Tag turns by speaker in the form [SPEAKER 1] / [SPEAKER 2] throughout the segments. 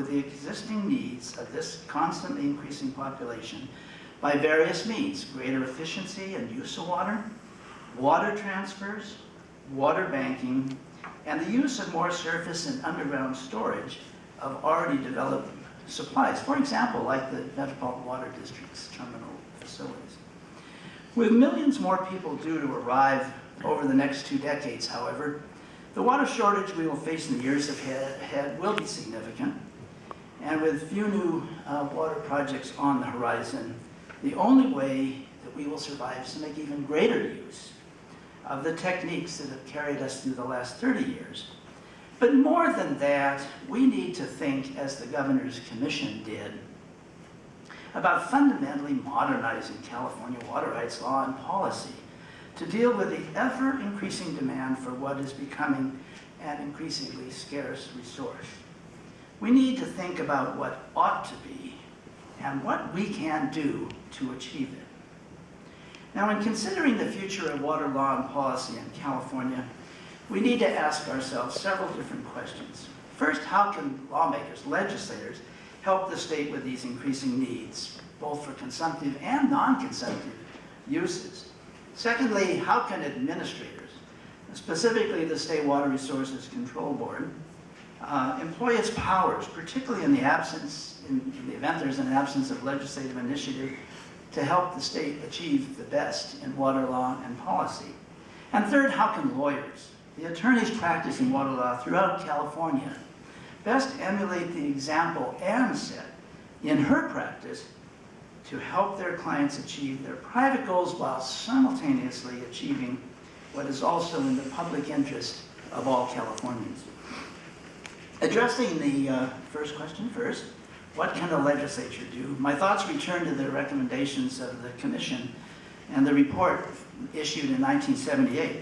[SPEAKER 1] the existing needs of this constantly increasing population by various means: greater efficiency and use of water, water transfers, water banking, and the use of more surface and underground storage of already developed supplies. For example, like the Metropolitan Water District's terminal facilities. With millions more people due to arrive over the next 2 decades, however, the water shortage we will face in the years ahead will be significant. And with few new water projects on the horizon, the only way that we will survive is to make even greater use of the techniques that have carried us through the last 30 years. But more than that, we need to think, as the Governor's Commission did, about fundamentally modernizing California water rights law and policy to deal with the ever-increasing demand for what is becoming an increasingly scarce resource. We need to think about what ought to be and what we can do to achieve it. Now, in considering the future of water law and policy in California, we need to ask ourselves several different questions. First, how can lawmakers, legislators, help the state with these increasing needs, both for consumptive and non-consumptive uses? Secondly, how can administrators, specifically the State Water Resources Control Board, employ its powers, particularly in the event there's an absence of legislative initiative, to help the state achieve the best in water law and policy? And third, how can lawyers, the attorneys practicing water law throughout California, best emulate the example Anne set in her practice to help their clients achieve their private goals while simultaneously achieving what is also in the public interest of all Californians? Addressing the first question first, what can the legislature do? My thoughts return to the recommendations of the Commission and the report issued in 1978.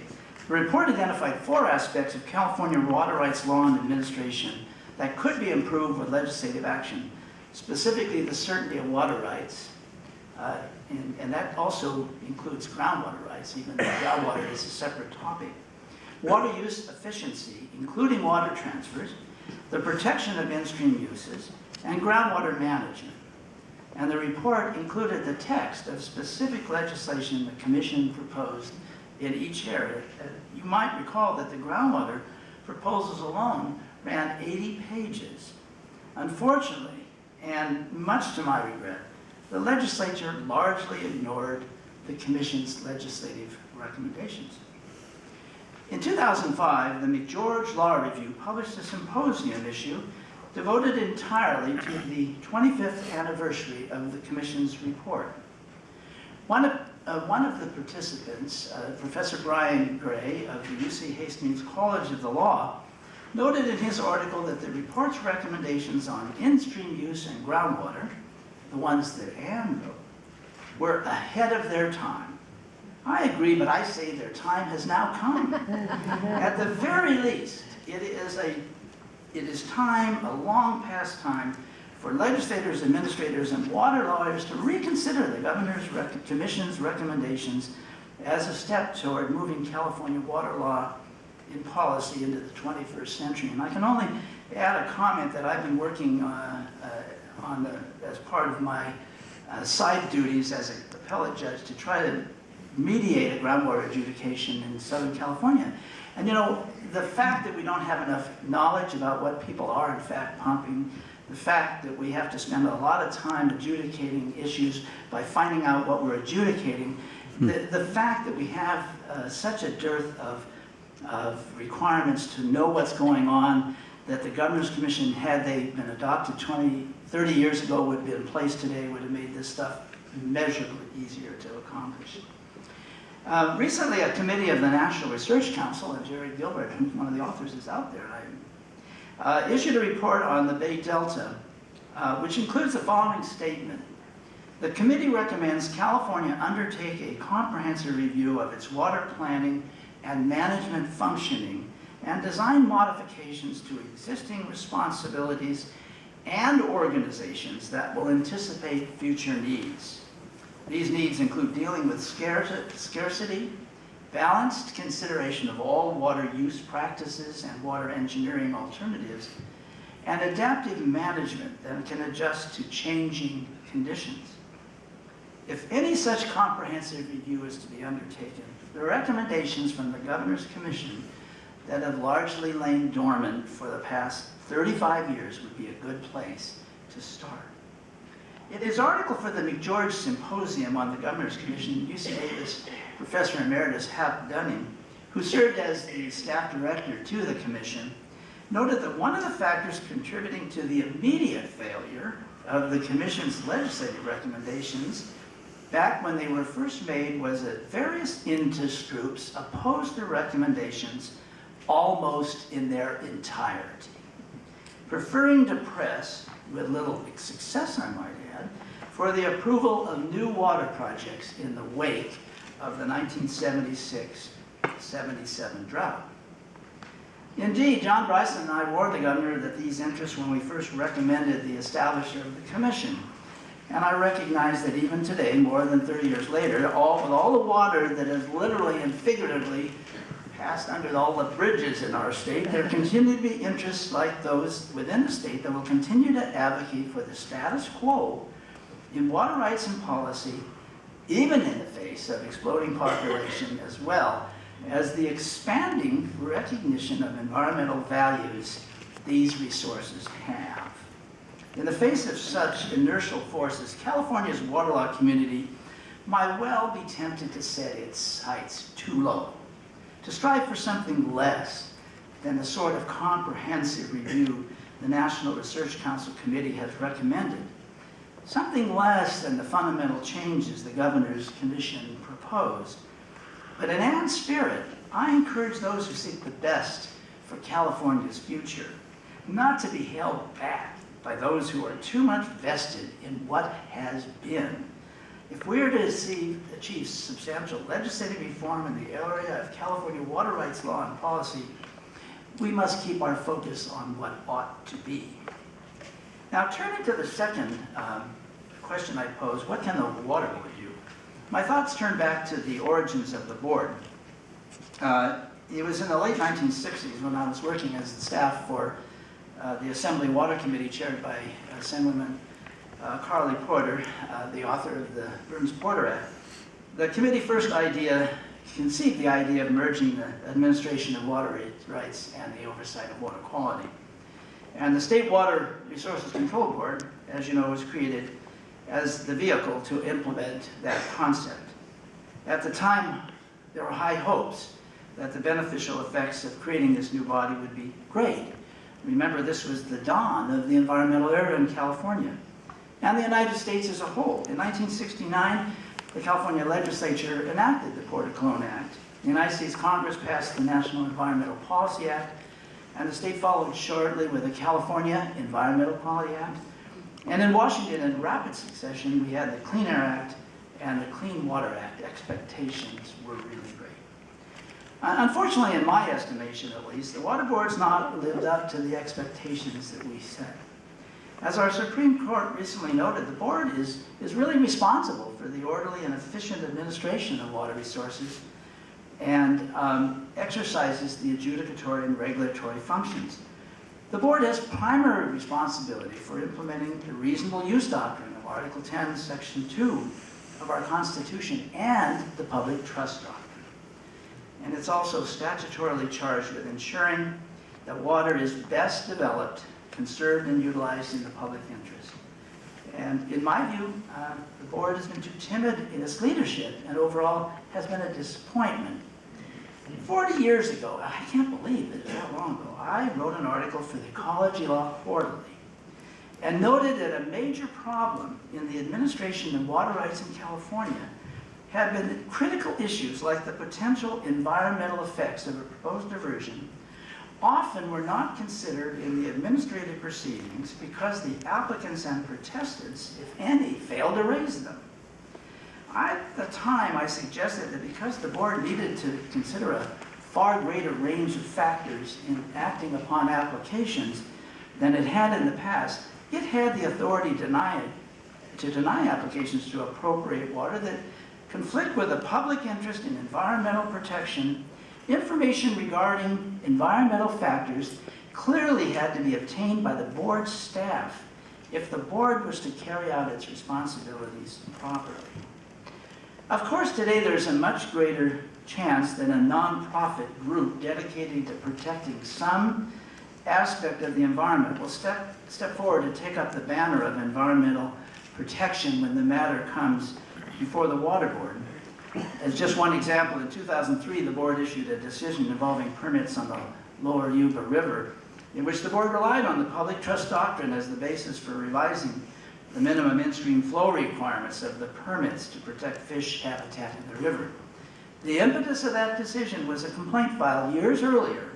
[SPEAKER 1] The report identified 4 aspects of California water rights law and administration that could be improved with legislative action, specifically the certainty of water rights, and that also includes groundwater rights, even though groundwater is a separate topic. Water use efficiency, including water transfers, the protection of in-stream uses, and groundwater management. And the report included the text of specific legislation the Commission proposed in each area. You might recall that the groundwater proposals alone ran 80 pages. Unfortunately, and much to my regret, the legislature largely ignored the Commission's legislative recommendations. In 2005, the McGeorge Law Review published a symposium issue devoted entirely to the 25th anniversary of the Commission's report. One of the participants, Professor Brian Gray of the UC Hastings College of the Law, noted in his article that the report's recommendations on in-stream use and groundwater, the ones that Anne wrote, were ahead of their time. I agree, but I say their time has now come. At the very least, it is time, a long past time, for legislators, administrators, and water lawyers to reconsider the Governor's Commission's recommendations as a step toward moving California water law in policy into the 21st century. And I can only add a comment that I've been working as part of my side duties as an appellate judge to try to mediate a groundwater adjudication in Southern California. And you know, the fact that we don't have enough knowledge about what people are in fact pumping, the fact that we have to spend a lot of time adjudicating issues by finding out what we're adjudicating, the fact that we have such a dearth of requirements to know what's going on, that the Governor's Commission, had they been adopted 20, 30 years ago, would be in place today, would have made this stuff immeasurably easier to accomplish. Recently, a committee of the National Research Council, and Jerry Gilbert, one of the authors, is out there, issued a report on the Bay Delta, which includes the following statement. The committee recommends California undertake a comprehensive review of its water planning and management functioning and design modifications to existing responsibilities and organizations that will anticipate future needs. These needs include dealing with scarcity, balanced consideration of all water use practices and water engineering alternatives, and adaptive management that can adjust to changing conditions. If any such comprehensive review is to be undertaken, the recommendations from the Governor's Commission that have largely lain dormant for the past 35 years would be a good place to start. In his article for the McGeorge Symposium on the Governor's Commission, UC Davis Professor Emeritus Hap Dunning, who served as the staff director to the commission, noted that one of the factors contributing to the immediate failure of the commission's legislative recommendations back when they were first made was that various interest groups opposed the recommendations almost in their entirety, preferring to press, with little success I might add, for the approval of new water projects in the wake of the 1976-77 drought. Indeed, John Bryson and I warned the governor that these interests when we first recommended the establishment of the commission. And I recognize that even today, more than 30 years later, with all the water that has literally and figuratively passed under all the bridges in our state, there continue to be interests like those within the state that will continue to advocate for the status quo in water rights and policy, even in the face of exploding population, as well as the expanding recognition of environmental values these resources have. In the face of such inertial forces, California's water law community might well be tempted to set its sights too low, to strive for something less than the sort of comprehensive review the National Research Council Committee has recommended, something less than the fundamental changes the Governor's Commission proposed. But in Ann's spirit, I encourage those who seek the best for California's future not to be held back by those who are too much vested in what has been. If we are to achieve substantial legislative reform in the area of California water rights law and policy, we must keep our focus on what ought to be. Now, turning to the second question I posed, what can the water board do? My thoughts turn back to the origins of the board. It was in the late 1960s when I was working as the staff for the Assembly Water Committee chaired by Assemblyman Carly Porter, the author of the Burns-Porter Act. The committee first conceived the idea of merging the administration of water rights and the oversight of water quality. And the State Water Resources Control Board, as you know, was created as the vehicle to implement that concept. At the time, there were high hopes that the beneficial effects of creating this new body would be great. Remember, this was the dawn of the environmental era in California and the United States as a whole. In 1969, the California legislature enacted the Porter-Cologne Act. The United States Congress passed the National Environmental Policy Act, and the state followed shortly with the California Environmental Quality Act. And in Washington, in rapid succession, we had the Clean Air Act and the Clean Water Act. Expectations were really great. Unfortunately, in my estimation at least, the water board's not lived up to the expectations that we set. As our Supreme Court recently noted, the board is really responsible for the orderly and efficient administration of water resources and exercises the adjudicatory and regulatory functions. The board has primary responsibility for implementing the reasonable use doctrine of Article 10, Section 2 of our Constitution and the public trust doctrine. And it's also statutorily charged with ensuring that water is best developed, conserved, and utilized in the public interest. And in my view, the board has been too timid in its leadership and overall has been a disappointment. 40 years ago, I can't believe it was that long ago, I wrote an article for the Ecology Law Quarterly and noted that a major problem in the administration of water rights in California had been critical issues like the potential environmental effects of a proposed diversion often were not considered in the administrative proceedings because the applicants and protestants, if any, failed to raise them. At the time, I suggested that because the board needed to consider a far greater range of factors in acting upon applications than it had in the past, it had the authority to deny applications to appropriate water that conflict with the public interest in environmental protection, information regarding environmental factors clearly had to be obtained by the board staff if the board was to carry out its responsibilities properly. Of course, today there's a much greater chance that a nonprofit group dedicated to protecting some aspect of the environment will step forward to take up the banner of environmental protection when the matter comes before the Water Board. As just one example, in 2003, the board issued a decision involving permits on the Lower Yuba River, in which the board relied on the public trust doctrine as the basis for revising the minimum in-stream flow requirements of the permits to protect fish habitat in the river. The impetus of that decision was a complaint filed years earlier,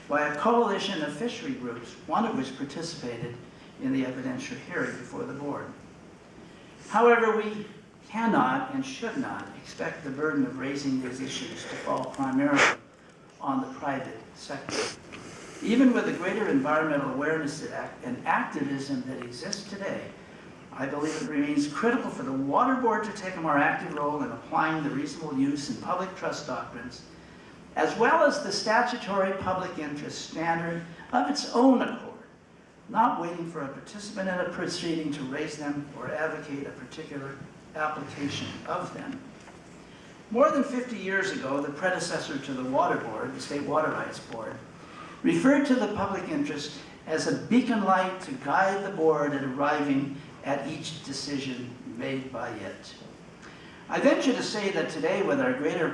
[SPEAKER 1] by a coalition of fishery groups, one of which participated in the evidentiary hearing before the board. However, we cannot and should not expect the burden of raising these issues to fall primarily on the private sector. Even with the greater environmental awareness and activism that exists today, I believe it remains critical for the Water Board to take a more active role in applying the reasonable use and public trust doctrines, as well as the statutory public interest standard of its own accord, not waiting for a participant in a proceeding to raise them or advocate a particular application of them. More than 50 years ago, the predecessor to the Water Board, the State Water Rights Board, referred to the public interest as a beacon light to guide the board in arriving at each decision made by it. I venture to say that today, with our greater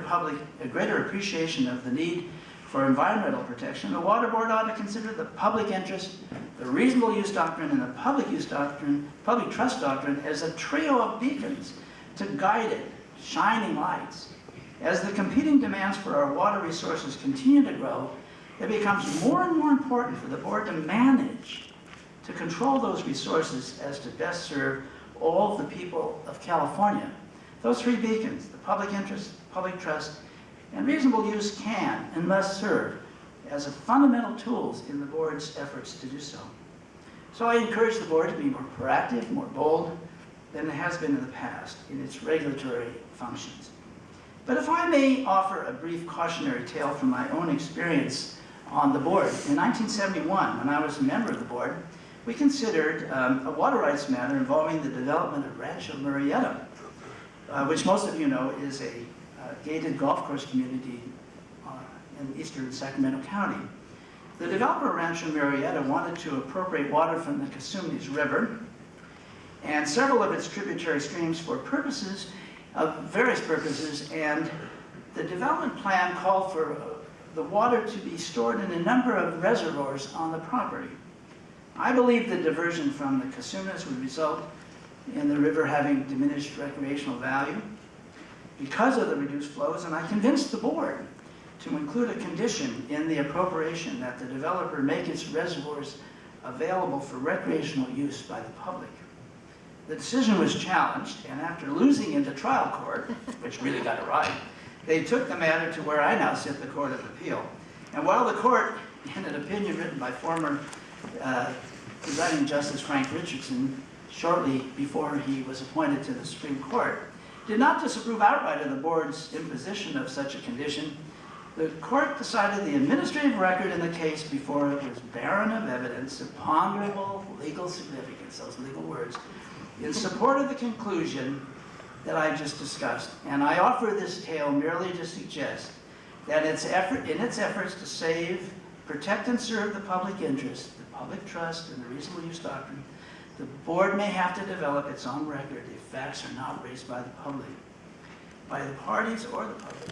[SPEAKER 1] appreciation of the need for environmental protection, the Water Board ought to consider the public interest, the reasonable use doctrine, and the public trust doctrine as a trio of beacons to guide it, shining lights. As the competing demands for our water resources continue to grow, it becomes more and more important for the board to manage, to control those resources as to best serve all the people of California. Those three beacons, the public interest, public trust, and reasonable use can and must serve as fundamental tools in the board's efforts to do so. So I encourage the board to be more proactive, more bold than it has been in the past in its regulatory functions. But if I may offer a brief cautionary tale from my own experience on the board. In 1971, when I was a member of the board, we considered a water rights matter involving the development of Rancho Murrieta, which most of you know is a gated golf course community in eastern Sacramento County. The developer Rancho Murrieta wanted to appropriate water from the Casumis River and several of its tributary streams for various purposes, and the development plan called for the water to be stored in a number of reservoirs on the property. I believe the diversion from the Casumis would result in the river having diminished recreational value because of the reduced flows, and I convinced the board to include a condition in the appropriation that the developer make its reservoirs available for recreational use by the public. The decision was challenged, and after losing in the trial court, which really got it right, they took the matter to where I now sit, the Court of Appeal. And while the court, in an opinion written by former presiding Justice Frank Richardson shortly before he was appointed to the Supreme Court, did not disapprove outright of the board's imposition of such a condition, the court decided the administrative record in the case before it was barren of evidence of ponderable legal significance, those legal words, in support of the conclusion that I just discussed. And I offer this tale merely to suggest that in its efforts to save, protect, and serve the public interest, the public trust, and the reasonable use doctrine, the board may have to develop its own record if facts are not raised by the public, by the parties or the public.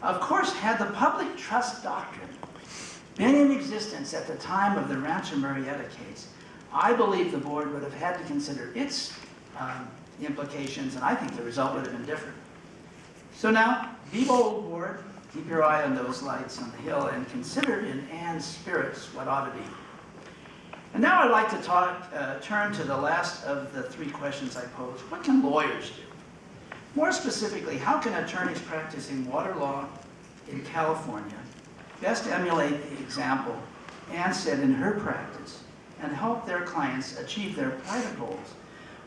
[SPEAKER 1] Of course, had the public trust doctrine been in existence at the time of the Rancho Murrieta case, I believe the board would have had to consider its implications, and I think the result would have been different. So now, be bold, board. Keep your eye on those lights on the hill and consider in Anne's spirits what ought to be. And now I'd like to turn to the last of the three questions I posed. What can lawyers do? More specifically, how can attorneys practicing water law in California best emulate the example Anne set in her practice and help their clients achieve their private goals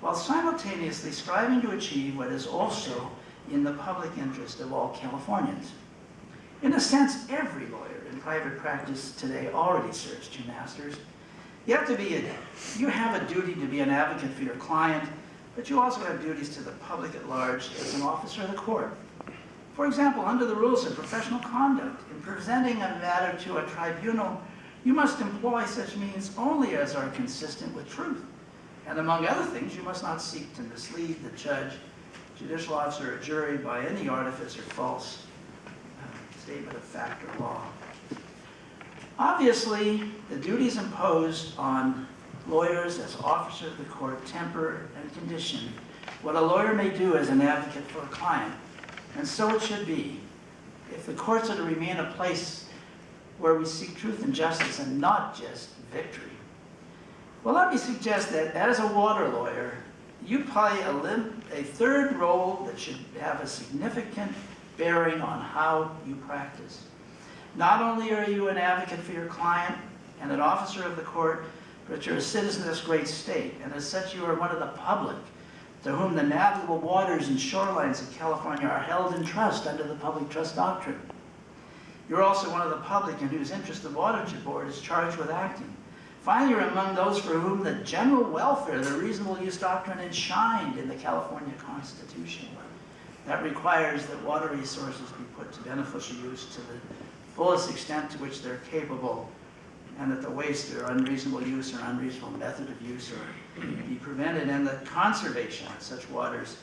[SPEAKER 1] while simultaneously striving to achieve what is also in the public interest of all Californians? In a sense, every lawyer in private practice today already serves two masters. You have a duty to be an advocate for your client, but you also have duties to the public at large as an officer of the court. For example, under the rules of professional conduct, in presenting a matter to a tribunal, you must employ such means only as are consistent with truth. And among other things, you must not seek to mislead the judge, judicial officer, or jury by any artifice or false statement of fact or law. Obviously, the duties imposed on lawyers as officers of the court temper and condition what a lawyer may do as an advocate for a client. And so it should be. If the courts are to remain a place where we seek truth and justice and not just victory. Well, let me suggest that as a water lawyer, you play a third role that should have a significant bearing on how you practice. Not only are you an advocate for your client and an officer of the court, but you're a citizen of this great state, and as such you are one of the public, to whom the navigable waters and shorelines of California are held in trust under the public trust doctrine. You're also one of the public in whose interest the Water Board is charged with acting. Finally, you're among those for whom the general welfare, the reasonable use doctrine, enshrined in the California Constitution. That requires that water resources be put to beneficial use to the fullest extent to which they're capable, and that the waste or unreasonable use or unreasonable method of use be prevented, and that conservation of such waters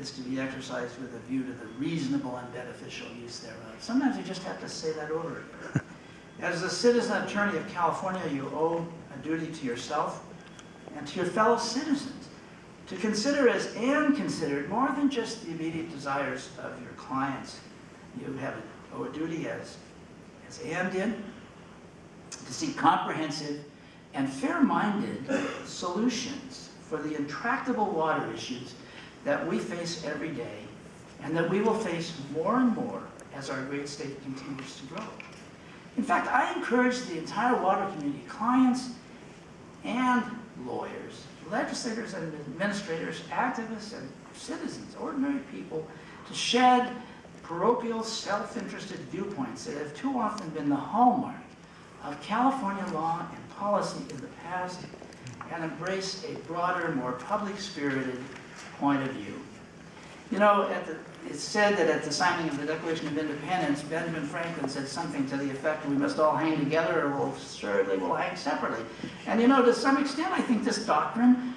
[SPEAKER 1] is to be exercised with a view to the reasonable and beneficial use thereof. Sometimes you just have to say that over again. As a citizen attorney of California, you owe a duty to yourself and to your fellow citizens to consider as and considered more than just the immediate desires of your clients. You owe a duty as Anne did, to seek comprehensive and fair-minded solutions for the intractable water issues that we face every day and that we will face more and more as our great state continues to grow. In fact, I encourage the entire water community, clients and lawyers, legislators and administrators, activists and citizens, ordinary people, to shed parochial, self-interested viewpoints that have too often been the hallmark of California law and policy in the past, and embrace a broader, more public-spirited point of view. You know, it's said that at the signing of the Declaration of Independence, Benjamin Franklin said something to the effect that we must all hang together or we'll hang separately. And you know, to some extent, I think this doctrine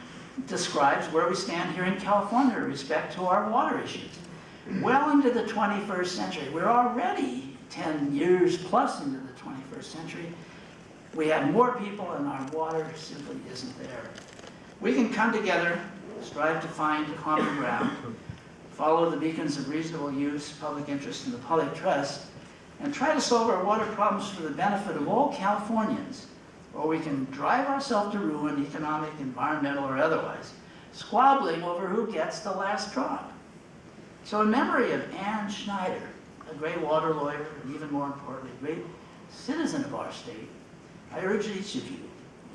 [SPEAKER 1] describes where we stand here in California with respect to our water issues. Well into the 21st century, we're already 10 years plus into the 21st century. We have more people and our water simply isn't there. We can come together, strive to find common ground, follow the beacons of reasonable use, public interest, and the public trust, and try to solve our water problems for the benefit of all Californians, or we can drive ourselves to ruin, economic, environmental, or otherwise, squabbling over who gets the last drop. So in memory of Anne Schneider, a great water lawyer, and even more importantly, a great citizen of our state, I urge each of you,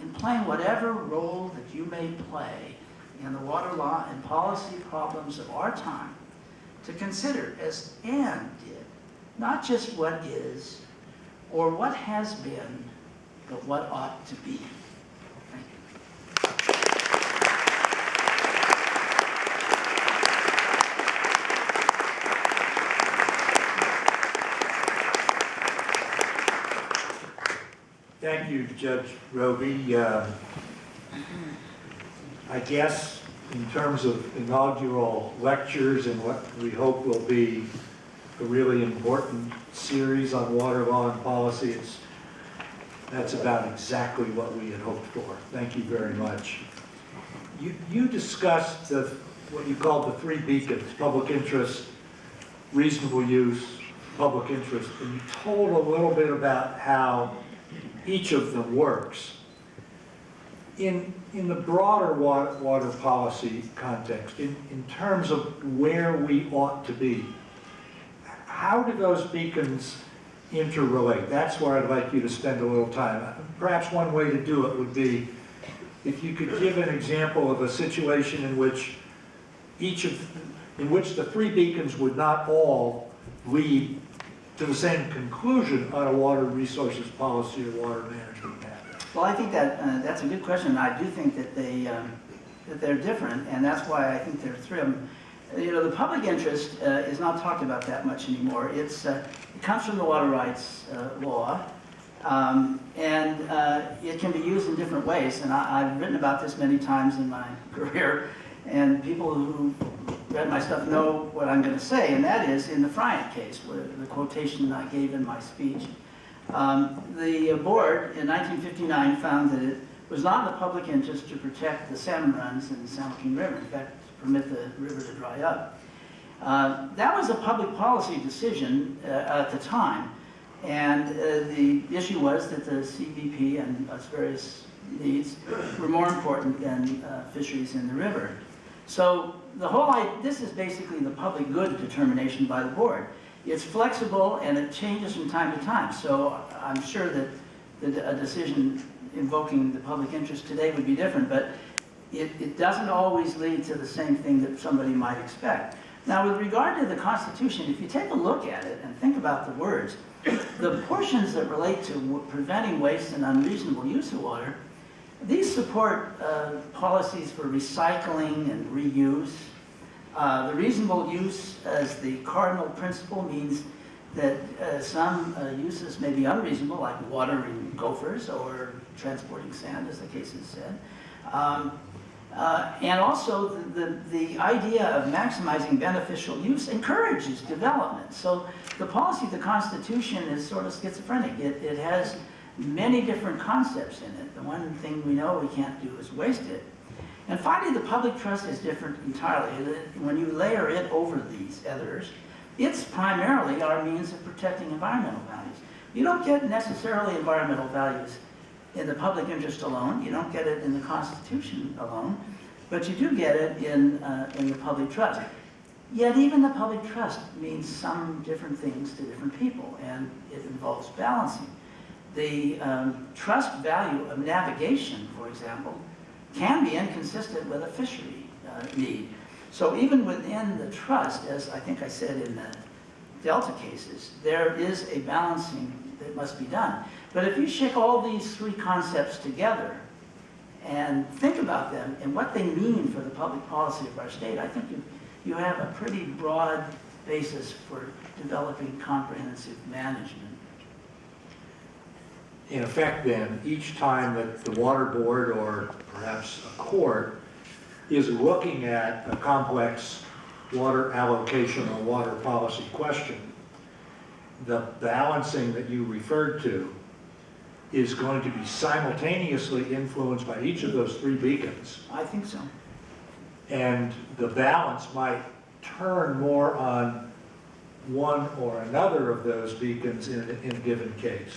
[SPEAKER 1] in playing whatever role that you may play in the water law and policy problems of our time, to consider, as Anne did, not just what is or what has been, but what ought to be. Thank you.
[SPEAKER 2] Thank you, Judge Roby. I guess in terms of inaugural lectures and what we hope will be a really important series on water law and policy, that's about exactly what we had hoped for. Thank you very much. You discussed what you called the three beacons: public interest, reasonable use, public interest, and you told a little bit about how each of them works. In the broader water policy context, in terms of where we ought to be, how do those beacons interrelate? That's where I'd like you to spend a little time. Perhaps one way to do it would be if you could give an example of a situation in which the three beacons would not all lead to the same conclusion on a water resources policy or water management matter?
[SPEAKER 1] Well, I think that that's a good question. I do think that they're different, and that's why I think there are three of them. You know, the public interest is not talked about that much anymore. It comes from the water rights law, and it can be used in different ways. And I've written about this many times in my career, and people who read my stuff know what I'm going to say, and that is in the Bryant case, where the quotation I gave in my speech. The board in 1959 found that it was not in the public interest to protect the salmon runs in the San Joaquin River, in fact, to permit the river to dry up. That was a public policy decision at the time, and the issue was that the CBP and its various needs were more important than fisheries in the river. So this is basically the public good determination by the board. It's flexible and it changes from time to time. So I'm sure that a decision invoking the public interest today would be different, but it doesn't always lead to the same thing that somebody might expect. Now, with regard to the Constitution, if you take a look at it and think about the words, the portions that relate to preventing waste and unreasonable use of water, these support policies for recycling and reuse. The reasonable use as the cardinal principle means that some uses may be unreasonable, like watering gophers or transporting sand, as the case is said. And also the idea of maximizing beneficial use encourages development. So the policy of the Constitution is sort of schizophrenic. It has many different concepts in it. The one thing we know we can't do is waste it. And finally, the public trust is different entirely. When you layer it over these others, it's primarily our means of protecting environmental values. You don't get necessarily environmental values in the public interest alone. You don't get it in the Constitution alone, but you do get it in the public trust. Yet even the public trust means some different things to different people, and it involves balancing. The trust value of navigation, for example, can be inconsistent with a fishery need. So even within the trust, as I think I said in the Delta cases, there is a balancing that must be done. But if you shake all these three concepts together and think about them and what they mean for the public policy of our state, I think you have a pretty broad basis for developing comprehensive management.
[SPEAKER 2] In effect then, each time that the water board or perhaps a court is looking at a complex water allocation or water policy question, the balancing that you referred to is going to be simultaneously influenced by each of those three beacons.
[SPEAKER 1] I think so.
[SPEAKER 2] And the balance might turn more on one or another of those beacons in a given case.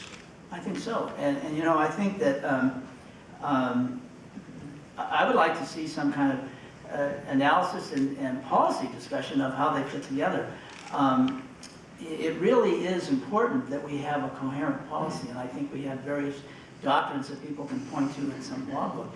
[SPEAKER 1] I think so. And you know, I think that I would like to see some kind of analysis and policy discussion of how they fit together. It really is important that we have a coherent policy, and I think we have various doctrines that people can point to in some law book.